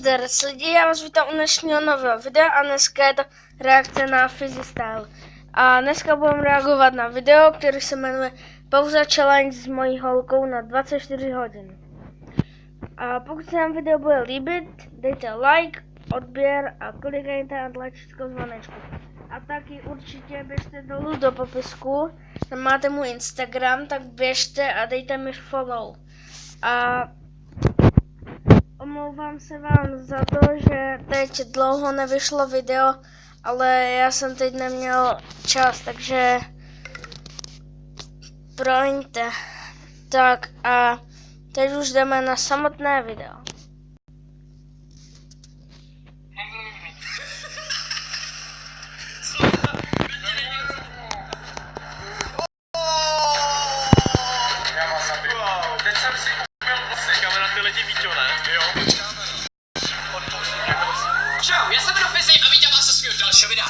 Nazdar lidi, já vás vítám u dnešního nového videa a dneska je to reakce na Physistyle. A dneska budeme reagovat na video, který se jmenuje Pauza challenge s mojí holkou na 24 hodin. A pokud se vám video bude líbit, dejte like, odběr a klikejte na tlačítko zvonečku. A taky určitě běžte dolů do popisku, tam máte můj Instagram, tak běžte a dejte mi follow. A omlouvám se vám za to, že teď dlouho nevyšlo video, ale já jsem teď neměl čas, takže promiňte. Tak a teď už jdeme na samotné video. Čau, já jsem Fizi a vítám vás se svého dalšího videa.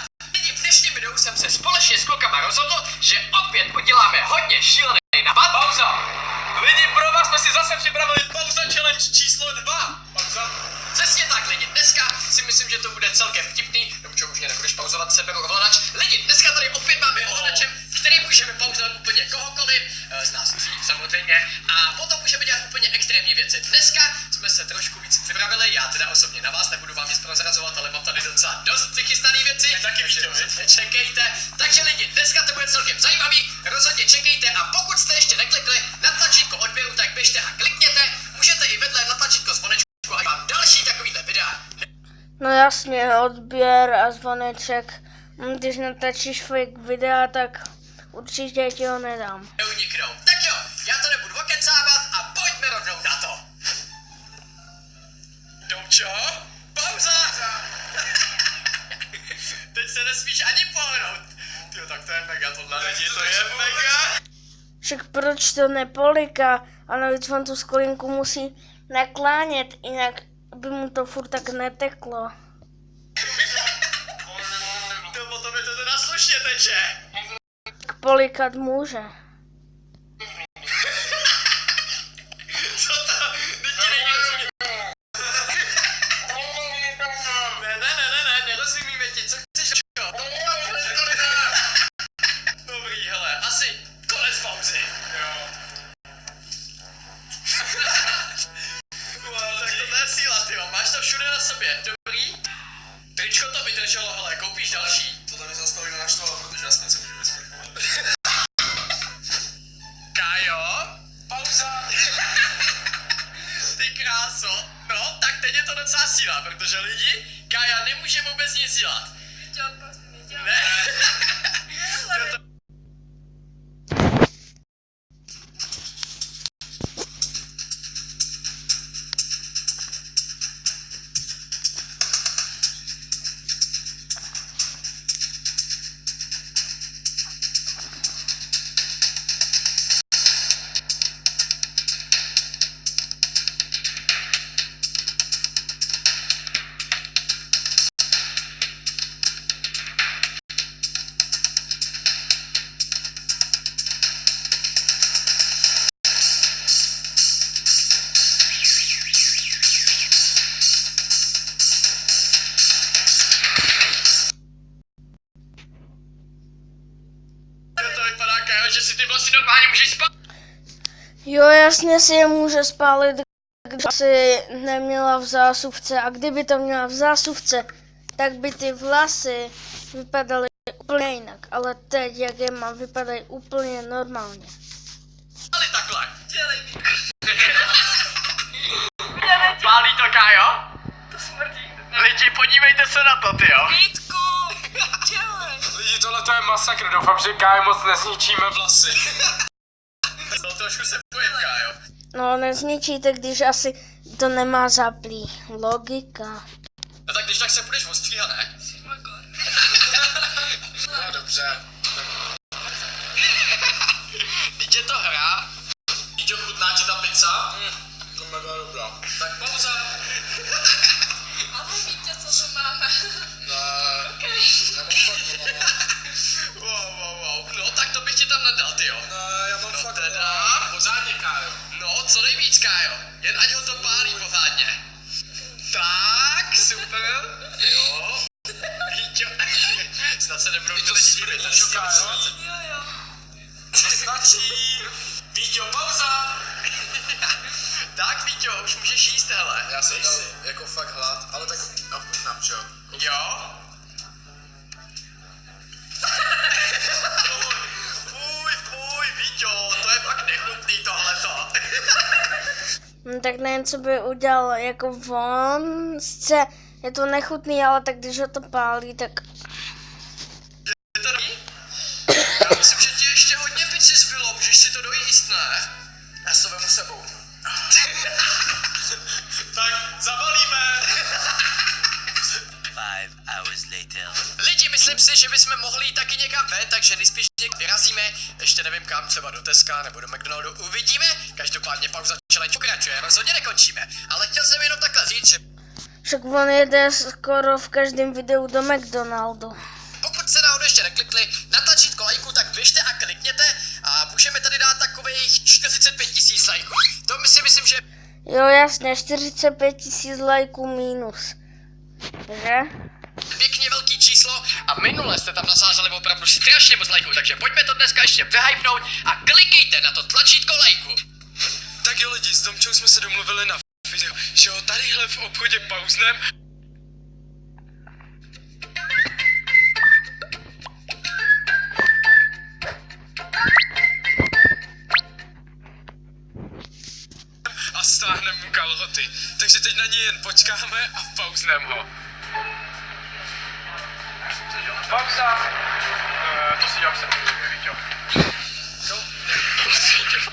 V dnešním videu jsem se společně s klukama rozhodl, že opět uděláme hodně šílený nápad. Pauza! Lidi, pro vás jsme si zase připravili pauza challenge číslo 2. Pauza. Přesně tak, lidi, dneska si myslím, že to bude celkem vtipný. Dobře, už mě nebudeš pauzovat, seberu ovladač. Lidi, dneska tady opět máme ovladačem, který můžeme pauzovat úplně kohokoliv, z nás tří samozřejmě, a potom můžeme dělat úplně extrémní věci. Dneska jsme se trošku víc připravili, já teda osobně na vás nebudu vám nic prozrazovat, ale mám tady docela dost přichystané věci. Taky čekejte. Takže lidi, dneska to bude celkem zajímavý, rozhodně čekejte a pokud jste ještě neklikli na tlačítko odběru, tak běžte a klikněte, můžete i vedle na tlačítko zvonečku a mám další takovýhle videa. No jasně, odběr a zvoneček. Když natáčíš fake videa, tak určitě ti ho nedám. Neuniknou. Tak jo, já to nebudu okecávat a pojďme rovnou na to. Domčo, pauza! Teď se nesmíš ani pohnout. Tyjo, tak to je mega, tohle lidi, to je mega. Však proč to nepoliká? A navíc on tu sklinku musí naklánět, jinak by mu to furt tak neteklo. To potom je to teda slušně teče. Polikat může. Co to? Teď ti nejde rozumět. Ne, nerozumíme ti, co chceš, čo? Dobrý, hele, asi konec pauzy. Jo. Tak to je síla, tyjo, máš to všude na sobě, dobrý? Tričko to vydrželo, hele, koupíš další. Tohle mi zastavíme na štvala, protože aspoň se můžu vysprchovat. Kájo? Pauza! Ty kráso, no, tak teď je to docela síla, protože lidi, Kája nemůže vůbec nic dělat. Ne? Že si ty vlasy normálně můžeš spát. Jo, jasně si je může spálit, když si neměla v zásuvce. A kdyby to měla v zásuvce, tak by ty vlasy vypadaly úplně jinak. Ale teď, jak je mám, vypadají úplně normálně. Ale takhle. Dělej mi. Pálí to, Kájo? To smrdí. Lidi, podívejte se na to, tyjo. Vítku, dělej. Lidi, tohle to je masakr, doufám, že Kájo moc nezničíme vlasy. No trošku se bojím, Kájo. No, nezničíte, když asi to nemá zaplý. Logika. No tak když tak se budeš ostříhat, ne? No dobře. Teď je to hra. Víte, chutná ti ta pizza? To mega dobrá. Tak pauza. Ahoj, víte, co tu máme? Ne. Okay. Já mám fakt wow. No tak to bych ti tam nedal, tyjo. Ne, já mám fakt teda. Pořádně, Kájo. No, co nejvíc, Kájo. Jen ať ho to pálí pořádně. Tak. to smrde, ten stačí. Víťo, pauza. Tak, Víťo, už můžeš jíst, hele. Já jsem dal jako fakt hlad, ale tak ochutnám, čo? Jo? Fuj, Víťo, to je fakt nechutný tohleto. No, tak nevím, co by udělal jako on. Sice je to nechutný, ale tak když ho to pálí, tak... Je to dobrý? Já myslím, že ti ještě hodně pici zbylo, můžeš si to dojíst, ne? Já se vemu sebou. Tak, zabalíme. 5 hours later. Lidi, myslím si, že bychom mohli jít taky někam ven, takže nejspíš vyrazíme, ještě nevím kam, třeba do Teska nebo do McDonaldu, uvidíme. Každopádně pauza challenge pokračuje, rozhodně nekončíme, ale chtěl jsem jenom takhle říct, že Však on jede skoro v každém videu do McDonaldu. pokud se náhodou ještě neklikli na tlačítko lajku, tak běžte a klikněte a můžeme tady dát takových 45 000 lajků. To si myslím, že Jo, jasně, 45 000 lajků minus. Že? pěkně velký číslo a minule jste tam nasázeli opravdu strašně moc lajků, takže pojďme to dneska ještě vyhypnout a klikejte na to tlačítko lajku. Tak jo lidi, s Domčou jsme se domluvili na video, že ho tadyhle v obchodě pauznem. A stáhneme mu kalhoty. Takže teď na něj jen počkáme a pauzneme ho. Pauza! To si dělám samozřejmě, Víťo.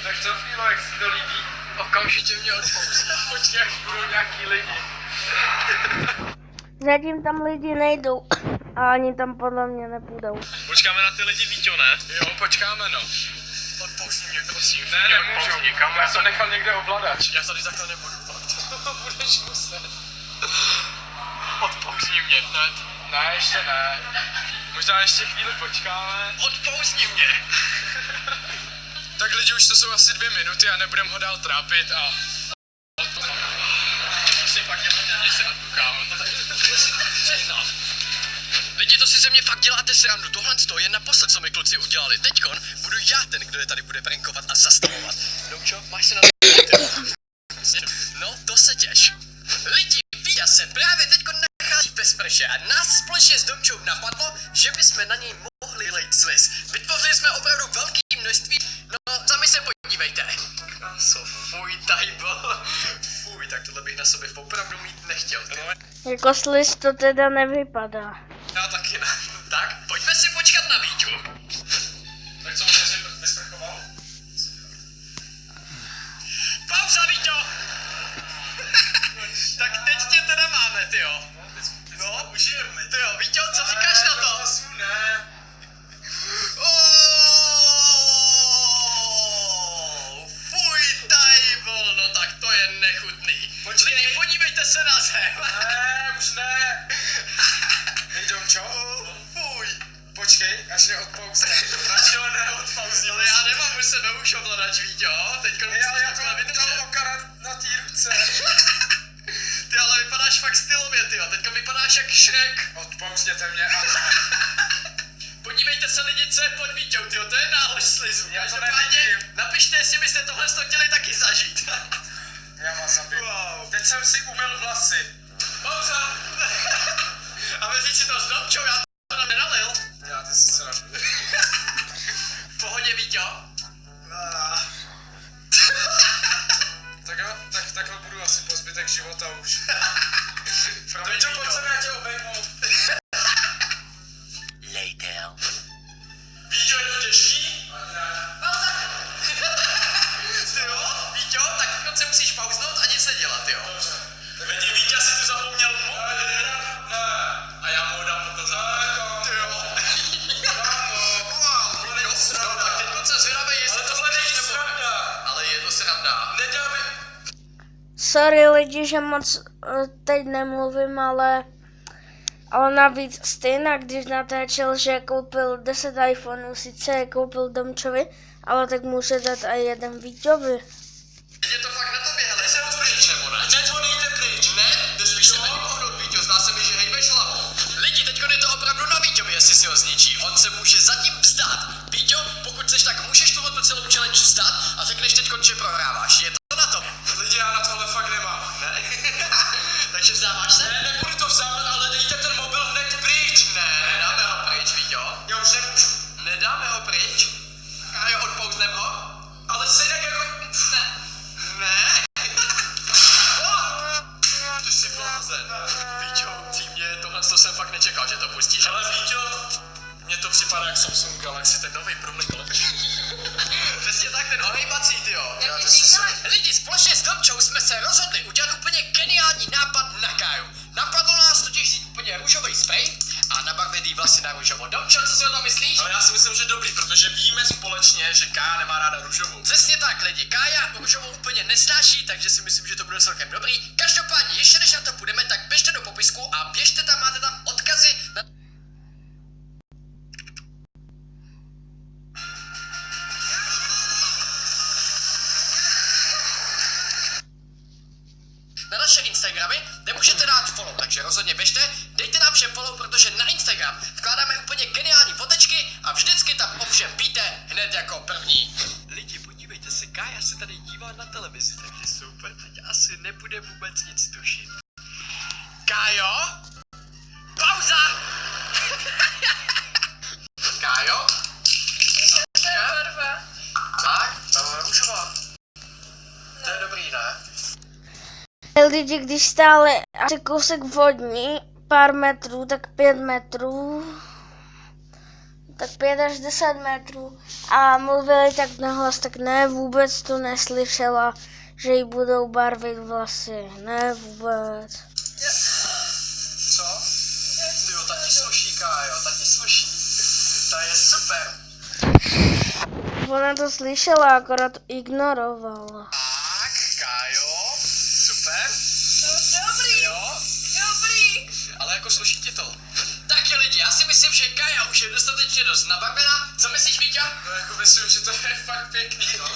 Tak co chvíli, jak si to líbí? Okamžitě mě odpouzí. Počkej, až budou nějaký lidi. Zatím tam lidi nejdou a ani tam podle mě nepůjdou. Počkáme na ty lidi, Víťo, ne? Jo, počkáme, no. Odpouzni mě, prosím. Ne, nemůžu. Nikam, já jsem nechal někde ovladač. Já tady takhle nebudu, fakt. Budeš muset. Odpouzni mě hned. Ne, ještě ne. Možná ještě chvíli počkáme. Odpouzni mě. Tak lidi, už to jsou asi 2 minuty a nebudem ho dál trápit a... Si fakt děláte srandu, kámo. Přehnal. Lidi, to si ze mě fakt děláte srandu. Tohle je naposled, co mi kluci udělali. Teďkon budu já ten, kdo je tady bude prankovat a zastavovat. Domčo, máš se na No, to se těš. Lidi, Víťa se právě teďkon nachází ve sprše a nás společně s Domčou napadlo, že bychom na něj mohli lejt sliz. Vytvořili jsme opravdu velké množství, no sami se podívejte. Kráso, fuj, tajbo. Fuj, tak tohle bych na sobě opravdu mít nechtěl. Jako sliz to teda nevypadá. Já taky ne. Tak, pojďme si počkat na Víťu. Tak co, už jsi vysprchoval? Pauza, Víťo! Tak teď tě teda máme, tyjo. No, užijeme. Tyjo, Víťo, co říkáš na to? Ne. Fuj, tajbol, no tak to je nechutný. Lidi, podívejte se na zem. Ne, už ne. Hej, Domčo. Fuj. Počkej, až je odpauzne. Radši ho neodpauzil, já nemám u sebe už ovladač, Víťo. Teďko musíš Ale já takhle to vydržet. okarat na té ruce. Ty ale vypadáš fakt stylově, tyjo. Teďka vypadáš jak Shrek. Odpouzněte mě a... Podívejte se lidi, co je pod Víťou, tyjo. To je nálož slizu. Já to Každopádně nevidím. napište, jestli byste tohle chtěli taky zažít. Já vás zabiju. Wow. Teď jsem si umyl vlasy. Pauza. A mezi si to s Domčou, já to nenalil. Děláte si srandu. V pohodě, Víťo. Tak jo, tak takhle budu asi po zbytek života už. Promiň, Domčo, Víťo. pojď se já tě obejmu. Later. Víťo, je to těžký? Pauza. Ty jo, Víťo, tak teď se musíš pauznout a nic nedělat, jo. Lidi, Víťa si tu zapomněl a já mu ho dám potom za. Ty jo. Wow, Víťo, no tak teď se zvědavej, jestli to slyšíš nebo ne. Ale je to sranda. Nedělám. Sorry lidi, že moc teď nemluvím, ale navíc stejně, když natáčel, že koupil 10 iPhoneů, sice je koupil Domčovi, ale tak může dát i jeden Víťovi. Je to fakt na tobě, hele, jsem pryč, nebo ne? Nezvoníte pryč. Ne, nesmíš se ani pohnout, Víťo, zdá se mi, že hejbeš hlavou. Lidi, teďko je to opravdu na Víťovi, jestli si ho zničí. On se celou challenge vstat a řekneš teď, že prohráváš. Je to na to? Lidi, já na tohle fakt nemám. Ne? Takže vzdáváš se? Ne, nebudu to vzdávat, ale dejte ten mobil hned pryč. Ne, nedáme ho pryč, Víťo. Já už nemůžu. Nedáme ho pryč. A jo, odpouznem ho. Ale stejně jako... Ne. Ty jsi blázen. Víťo, upřímně, tohle to jsem fakt nečekal, že to pustíš. Ale Víťo, mně to připadá jak Samsung Galaxy, ten nový, promiň, ale... Přesně tak, ten ohejbací, tyjo. Já to si Lidi, společně s Domčou jsme se rozhodli udělat úplně geniální nápad na Káju. Napadlo nás totiž vzít úplně růžový sprej a nabarvit jí vlasy na růžovo. Domčo, co si o tom myslíš? Ale já si myslím, že dobrý, protože víme společně, že Kája nemá ráda růžovou. Přesně tak, lidi. Kája růžovou úplně nesnáší, takže si myslím, že to bude celkem dobrý. Každopádně, ještě než na to půjdeme, tak běžte do popisku a běžte tam, máte tam odkazy na... na naše Instagramy, kde můžete dát follow, takže rozhodně běžte, dejte nám všem follow, protože na Instagram vkládáme úplně geniální fotečky a vždycky tam ovšem píte hned jako první. Lidi, podívejte se, Kája se tady dívá na televizi, takže super, teď asi nebude vůbec nic tušit. Kájo? Pauza! Kájo? Tak, růžová. To je dobrý, ne? Lidi, když stále asi kousek vodní, pár metrů, tak 5 metrů, tak 5 až 10 metrů a mluvili tak nahlas, tak ne, vůbec to neslyšela, že jí budou barvit vlasy, ne vůbec. Co? Tyjo, tati sluší, Kájo, tati sluší. To je super. Ona to slyšela, akorát ignorovala. Tak, Kájo, super. Dobrý, Jo, dobrý. ale jako sluší ti to. Taky lidi, já si myslím, že Kája už je dostatečně dost nabarvená. Co myslíš, Víťo? No jako myslím, že to je fakt pěkný, no.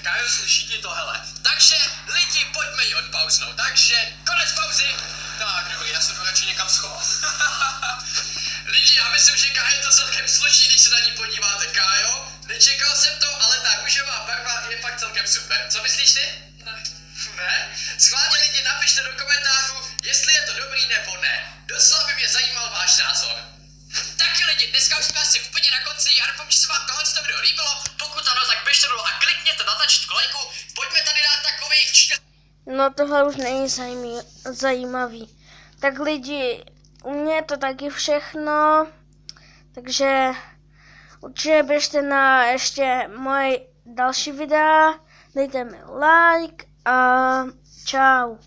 Kájo, sluší ti to, hele. Takže lidi, pojďme ji odpauznout. Takže konec pauzy. Tak, dobrý, já jsem to radši někam schoval. Lidi, já myslím, že Kájo to celkem sluší, když se na ní podíváte, Kájo. Nečekal jsem to, ale ta růžová barva je fakt celkem super. Co myslíš ty? Ne? Schválně lidi, napište do komentářů, jestli je to dobrý nebo ne. Docela by mě zajímal váš názor. Taky lidi, dneska už jsme asi úplně na konci, já doufám, že se vám tohle video líbilo. Pokud ano, tak běžte dolů a klikněte na tlačítko lajku. Pojďme tady dát takových 4... No tohle už není zajímavý. Tak lidi, u mě je to taky všechno, takže určitě běžte na ještě moje další videa, dejte mi like a čau.